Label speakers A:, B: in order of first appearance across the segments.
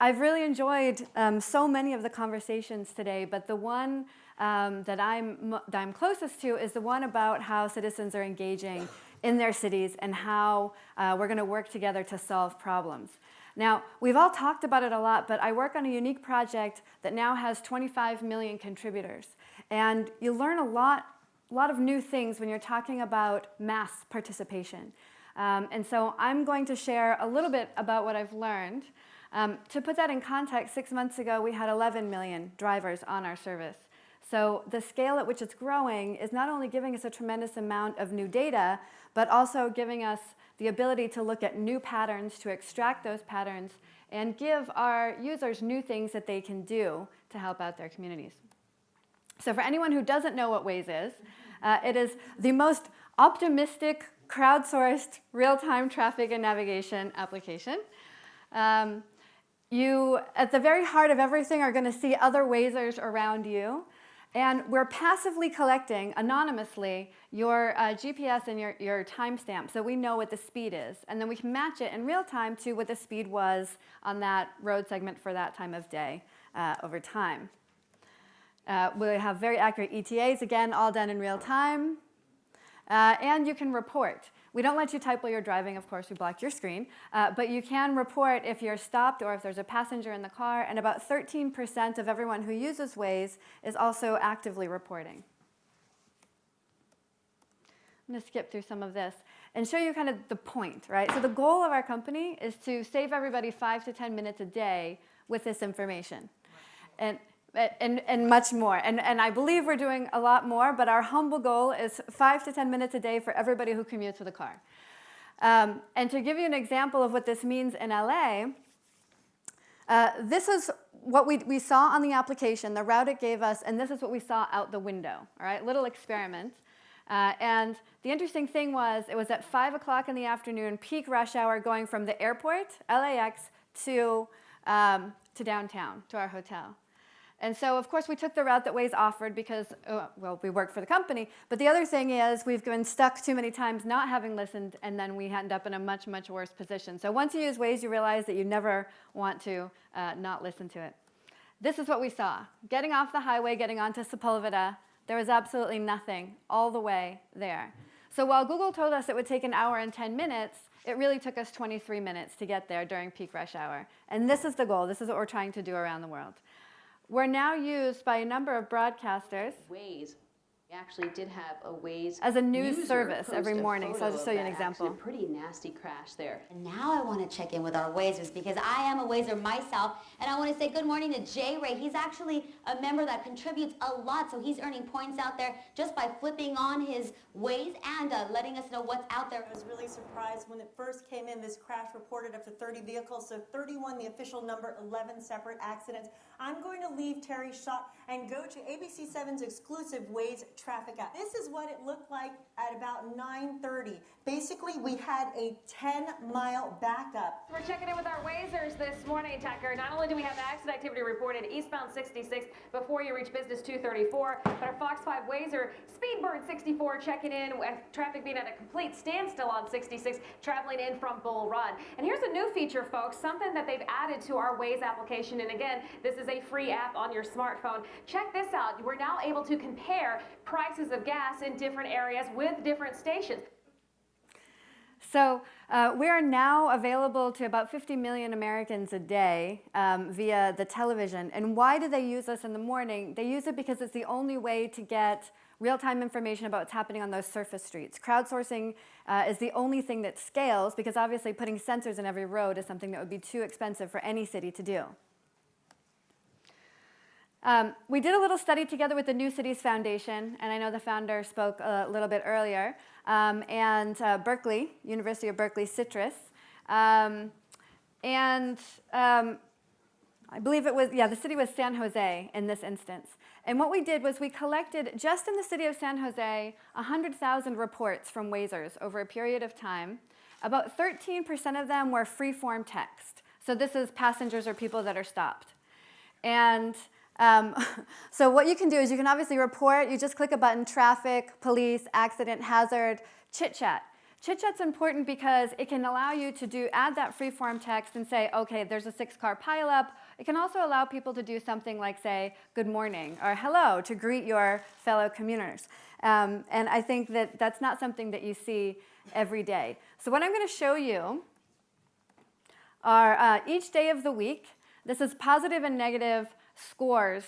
A: I've really enjoyed so many of the conversations today, but the one that I'm closest to is the one about how citizens are engaging in their cities and how we're going to work together to solve problems. Now, we've all talked about it a lot, but I work on a unique project that now has 25 million contributors. And you learn a lot of new things when you're talking about mass participation. And so I'm going to share a little bit about what I've learned. To put that in context, 6 months ago, we had 11 million drivers on our service. So the scale at which it's growing is not only giving us a tremendous amount of new data, but also giving us the ability to look at new patterns, to extract those patterns, and give our users new things that they can do to help out their communities. So for anyone who doesn't know what Waze is, it is the most optimistic, crowdsourced, real-time traffic and navigation application. You, at the very heart of everything, are going to see other Wazers around you. And we're passively collecting, anonymously, your GPS and your timestamp, so we know what the speed is. And then we can match it in real time to what the speed was on that road segment for that time of day over time. We have very accurate ETAs, again, all done in real time. And you can report. We don't let you type while you're driving, of course, we block your screen. But you can report if you're stopped or if there's a passenger in the car. And about 13% of everyone who uses Waze is also actively reporting. I'm going to skip through some of this and show you kind of the point, right? So the goal of our company is to save everybody 5 to 10 minutes a day with this information. And much more. And I believe we're doing a lot more, but our humble goal is 5 to 10 minutes a day for everybody who commutes with a car. And to give you an example of what this means in LA, this is what we saw on the application, the route it gave us, and this is what we saw out the window, all right? Little experiment. And the interesting thing was, it was at 5 o'clock in the afternoon, peak rush hour, going from the airport, LAX, to downtown, to our hotel. And so, of course, we took the route that Waze offered because, well, we work for the company. But the other thing is we've been stuck too many times not having listened, and then we end up in a much, much worse position. So once you use Waze, you realize that you never want to not listen to it. This is what we saw. Getting off the highway, getting onto Sepulveda, there was absolutely nothing all the way there. So while Google told us it would take an hour and 10 minutes, it really took us 23 minutes to get there during peak rush hour. And this is the goal. This is what we're trying to do around the world. We're now used by a number of broadcasters.
B: Waze. We actually did have a Waze
A: as a news service every morning, so I'll just show you an example.
B: A pretty nasty crash there.
C: And now I want to check in with our Wazers because I am a Wazer myself, and I want to say good morning to Jay Ray. He's actually a member that contributes a lot, so he's earning points out there just by flipping on his Waze and letting us know what's out there.
D: I was really surprised when it first came in. This crash reported up to 30 vehicles, so 31 the official number, 11 separate accidents. I'm going to leave Terry's shot and go to ABC7's exclusive Waze traffic app. This is what it looked like at about 9:30. Basically, we had a 10-mile backup.
E: We're checking in with our Wazers this morning, Tucker. Not only do we have accident activity reported eastbound 66 before you reach business 234, but our Fox 5 Wazer Speedbird 64 checking in with traffic being at a complete standstill on 66, traveling in from Bull Run. And here's a new feature, folks, something that they've added to our Waze application. And again, this is a free app on your smartphone. Check this out. We're now able to compare prices of gas in different areas with different stations.
A: So we are now available to about 50 million Americans a day via the television. And why do they use us in the morning? They use it because it's the only way to get real-time information about what's happening on those surface streets. Crowdsourcing is the only thing that scales because obviously putting sensors in every road is something that would be too expensive for any city to do. We did a little study together with the New Cities Foundation, and I know the founder spoke a little bit earlier, and Berkeley, University of Berkeley Citrus, I believe it was, the city was San Jose in this instance. And what we did was we collected, just in the city of San Jose, 100,000 reports from Wazers over a period of time. About 13% of them were free-form text. So this is passengers or people that are stopped. And so what you can do is you can obviously report, you just click a button, traffic, police, accident, hazard, chit-chat. Chit-chat's important because it can allow you to add that free-form text and say, okay, there's a 6-car pileup. It can also allow people to do something like say, good morning, or hello, to greet your fellow commuters. And I think that that's not something that you see every day. So what I'm going to show you are each day of the week. This is positive and negative scores,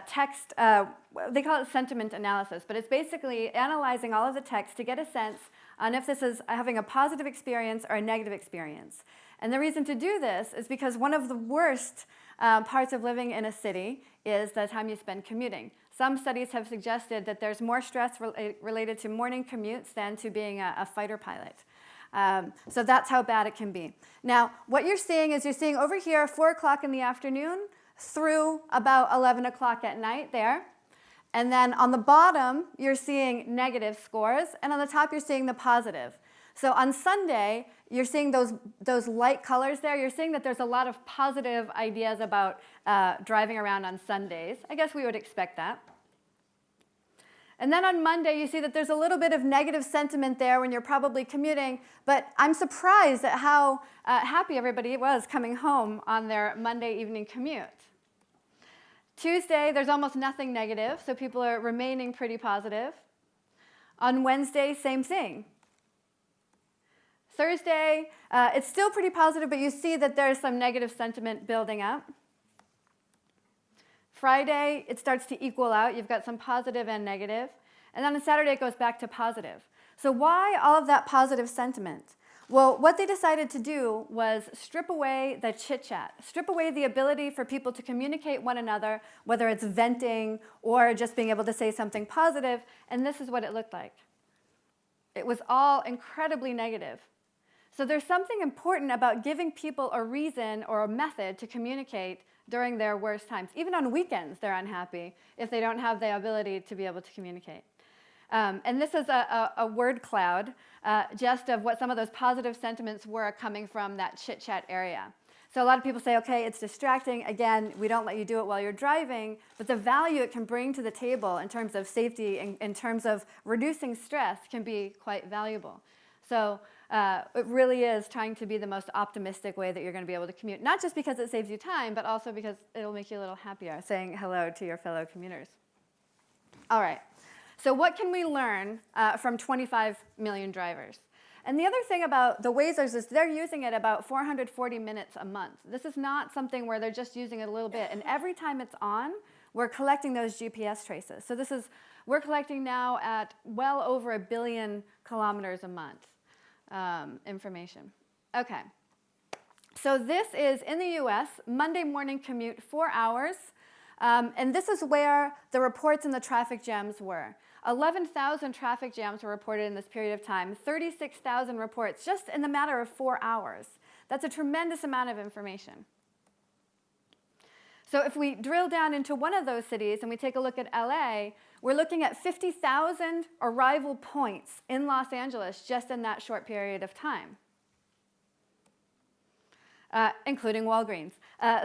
A: text, they call it sentiment analysis, but it's basically analyzing all of the text to get a sense on if this is having a positive experience or a negative experience. And the reason to do this is because one of the worst parts of living in a city is the time you spend commuting. Some studies have suggested that there's more stress related to morning commutes than to being a fighter pilot. So that's how bad it can be. Now, what you're seeing is you're seeing over here 4 o'clock in the afternoon through about 11 o'clock at night there. And then on the bottom, you're seeing negative scores, and on the top, you're seeing the positive. So on Sunday, you're seeing those light colors there. You're seeing that there's a lot of positive ideas about driving around on Sundays. I guess we would expect that. And then on Monday, you see that there's a little bit of negative sentiment there when you're probably commuting, but I'm surprised at how happy everybody was coming home on their Monday evening commute. Tuesday, there's almost nothing negative, so people are remaining pretty positive. On Wednesday, same thing. Thursday, it's still pretty positive, but you see that there's some negative sentiment building up. Friday, it starts to equal out. You've got some positive and negative. And then on Saturday, it goes back to positive. So why all of that positive sentiment? Well, what they decided to do was strip away the chit-chat, strip away the ability for people to communicate one another, whether it's venting or just being able to say something positive, and this is what it looked like. It was all incredibly negative. So there's something important about giving people a reason or a method to communicate during their worst times. Even on weekends, they're unhappy if they don't have the ability to be able to communicate. And this is a word cloud just of what some of those positive sentiments were coming from that chit-chat area. So a lot of people say, okay, it's distracting. Again, we don't let you do it while you're driving, but the value it can bring to the table in terms of safety and in terms of reducing stress can be quite valuable. So it really is trying to be the most optimistic way that you're going to be able to commute, not just because it saves you time, but also because it'll make you a little happier saying hello to your fellow commuters. All right. So what can we learn from 25 million drivers? And the other thing about the Wazers is they're using it about 440 minutes a month. This is not something where they're just using it a little bit. And every time it's on, we're collecting those GPS traces. So we're collecting now at well over 1 billion kilometers a month information. Okay. So this is, in the US, Monday morning commute, 4 hours. And this is where the reports in the traffic jams were. 11,000 traffic jams were reported in this period of time, 36,000 reports just in the matter of 4 hours. That's a tremendous amount of information. So if we drill down into one of those cities and we take a look at LA, we're looking at 50,000 arrival points in Los Angeles just in that short period of time. Including Walgreens.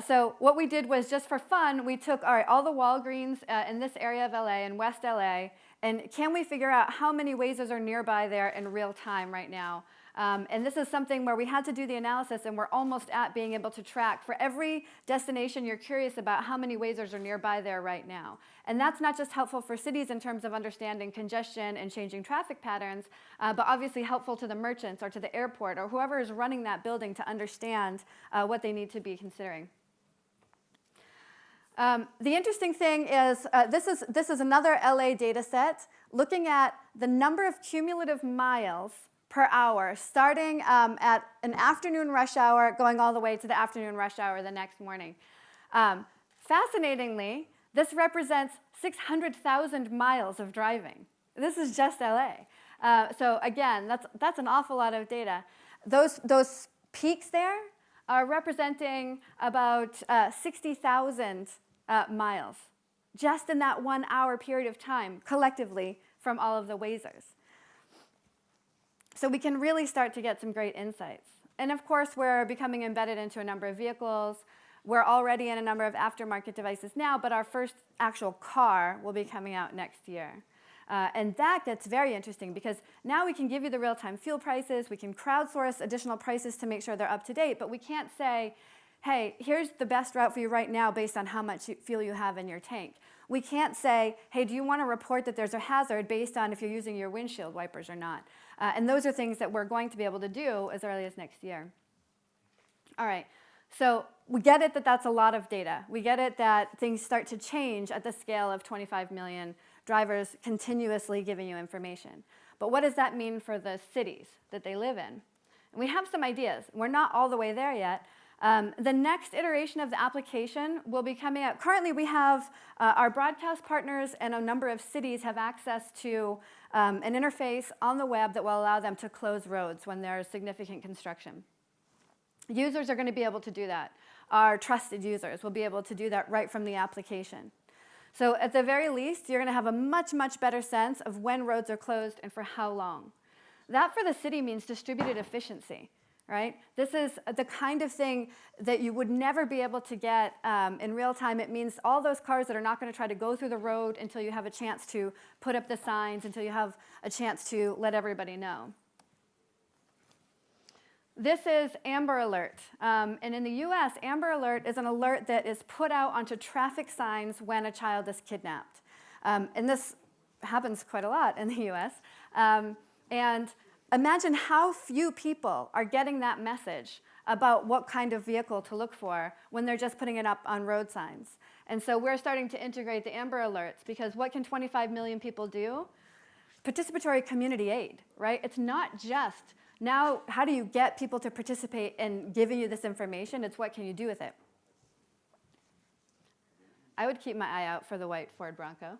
A: So what we did was, just for fun, we took all the Walgreens in this area of LA, in West LA, and can we figure out how many Wazers are nearby there in real time right now? And this is something where we had to do the analysis, and we're almost at being able to track for every destination you're curious about how many Wazers are nearby there right now. And that's not just helpful for cities in terms of understanding congestion and changing traffic patterns, but obviously helpful to the merchants or to the airport or whoever is running that building to understand what they need to be considering. The interesting thing is this is another LA data set looking at the number of cumulative miles per hour, starting at an afternoon rush hour, going all the way to the afternoon rush hour the next morning. Fascinatingly, this represents 600,000 miles of driving. This is just LA. So again, that's an awful lot of data. Those peaks there are representing about 60,000 miles, just in that 1 hour period of time, collectively, from all of the Wazers. So we can really start to get some great insights. And of course, we're becoming embedded into a number of vehicles. We're already in a number of aftermarket devices now, but our first actual car will be coming out next year. And that gets very interesting because now we can give you the real-time fuel prices, we can crowdsource additional prices to make sure they're up to date, but we can't say, hey, here's the best route for you right now based on how much fuel you have in your tank. We can't say, hey, do you want to report that there's a hazard based on if you're using your windshield wipers or not? And those are things that we're going to be able to do as early as next year. All right, so we get it that that's a lot of data. We get it that things start to change at the scale of 25 million drivers continuously giving you information. But what does that mean for the cities that they live in? And we have some ideas. We're not all the way there yet. The next iteration of the application will be coming out. Currently, we have our broadcast partners and a number of cities have access to an interface on the web that will allow them to close roads when there's significant construction. Users are going to be able to do that. Our trusted users will be able to do that right from the application. So at the very least, you're going to have a much, much better sense of when roads are closed and for how long. That for the city means distributed efficiency, right? This is the kind of thing that you would never be able to get in real time. It means all those cars that are not going to try to go through the road until you have a chance to put up the signs, until you have a chance to let everybody know. This is Amber Alert, and in the US, Amber Alert is an alert that is put out onto traffic signs when a child is kidnapped. And this happens quite a lot in the US. And imagine how few people are getting that message about what kind of vehicle to look for when they're just putting it up on road signs. And so we're starting to integrate the Amber Alerts because what can 25 million people do? Participatory community aid, right? It's not just now, how do you get people to participate in giving you this information? It's what can you do with it? I would keep my eye out for the white Ford Bronco.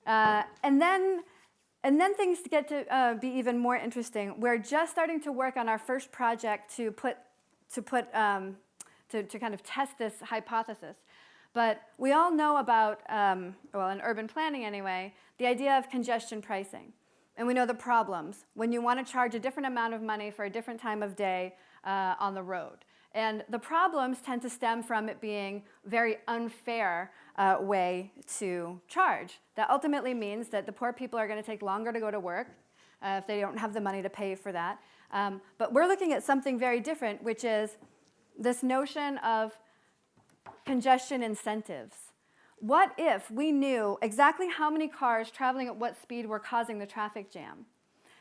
A: And then things get to be even more interesting. We're just starting to work on our first project to kind of test this hypothesis. But we all know about, well, in urban planning anyway, the idea of congestion pricing. And we know the problems when you want to charge a different amount of money for a different time of day on the road. And the problems tend to stem from it being a very unfair way to charge. That ultimately means that the poor people are going to take longer to go to work if they don't have the money to pay for that. But we're looking at something very different, which is this notion of congestion incentives. What if we knew exactly how many cars traveling at what speed were causing the traffic jam?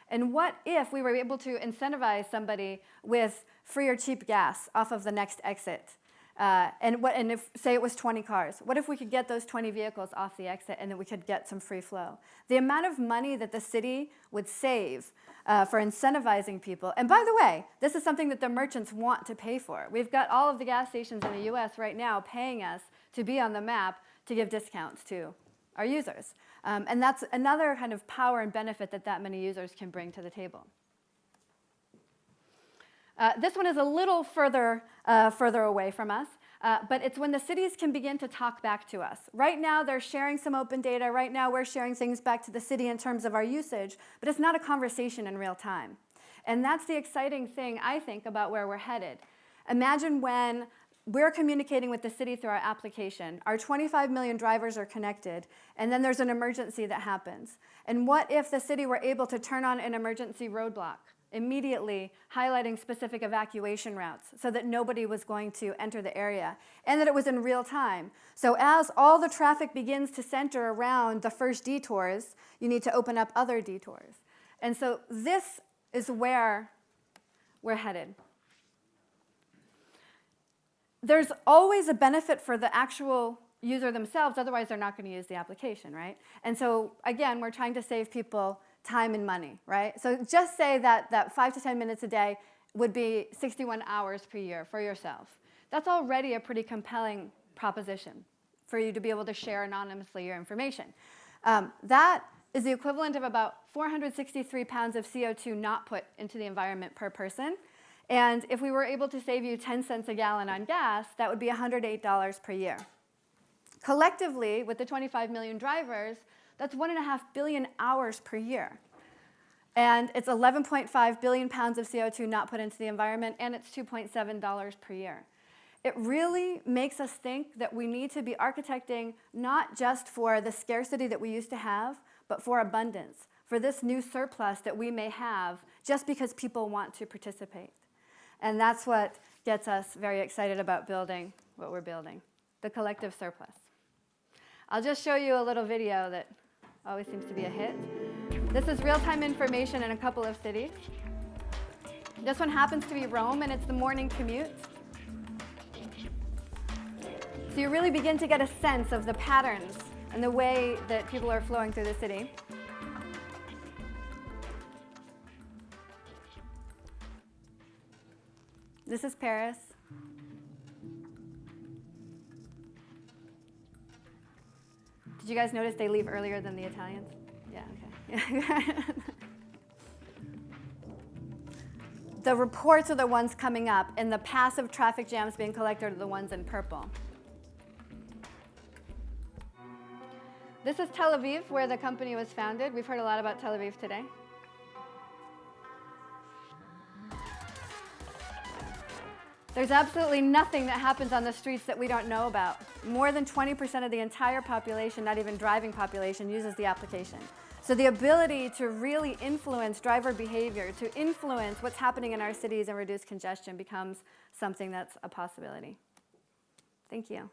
A: And what if we were able to incentivize somebody with free or cheap gas off of the next exit? And if, say it was 20 cars, what if we could get those 20 vehicles off the exit and then we could get some free flow? The amount of money that the city would save for incentivizing people. And by the way, this is something that the merchants want to pay for. We've got all of the gas stations in the US right now paying us to be on the map to give discounts to our users. And that's another kind of power and benefit that many users can bring to the table. This one is a little further away from us, but it's when the cities can begin to talk back to us. Right now, they're sharing some open data. Right now, we're sharing things back to the city in terms of our usage, but it's not a conversation in real time. And that's the exciting thing, I think, about where we're headed. Imagine when we're communicating with the city through our application. Our 25 million drivers are connected, and then there's an emergency that happens. And what if the city were able to turn on an emergency roadblock, immediately highlighting specific evacuation routes so that nobody was going to enter the area, and that it was in real time. So as all the traffic begins to center around the first detours, you need to open up other detours. And so this is where we're headed. There's always a benefit for the actual user themselves, otherwise they're not going to use the application, right? And so, again, we're trying to save people time and money, right? So just say that 5 to 10 minutes a day would be 61 hours per year for yourself. That's already a pretty compelling proposition for you to be able to share anonymously your information. That is the equivalent of about 463 pounds of CO2 not put into the environment per person. And if we were able to save you 10 cents a gallon on gas, that would be $108 per year. Collectively, with the 25 million drivers, that's 1.5 billion hours per year. And it's 11.5 billion pounds of CO2 not put into the environment, and it's $2.7 per year. it really makes us think that we need to be architecting not just for the scarcity that we used to have, but for abundance, for this new surplus that we may have just because people want to participate. And that's what gets us very excited about building what we're building, the collective surplus. I'll just show you a little video that always seems to be a hit. This is real-time information in a couple of cities. This one happens to be Rome, and it's the morning commute. So you really begin to get a sense of the patterns and the way that people are flowing through the city. This is Paris. Did you guys notice they leave earlier than the Italians? Yeah, okay. The reports are the ones coming up, and the passive traffic jams being collected are the ones in purple. This is Tel Aviv, where the company was founded. We've heard a lot about Tel Aviv today. There's absolutely nothing that happens on the streets that we don't know about. More than 20% of the entire population, not even driving population, uses the application. So the ability to really influence driver behavior, to influence what's happening in our cities and reduce congestion becomes something that's a possibility. Thank you.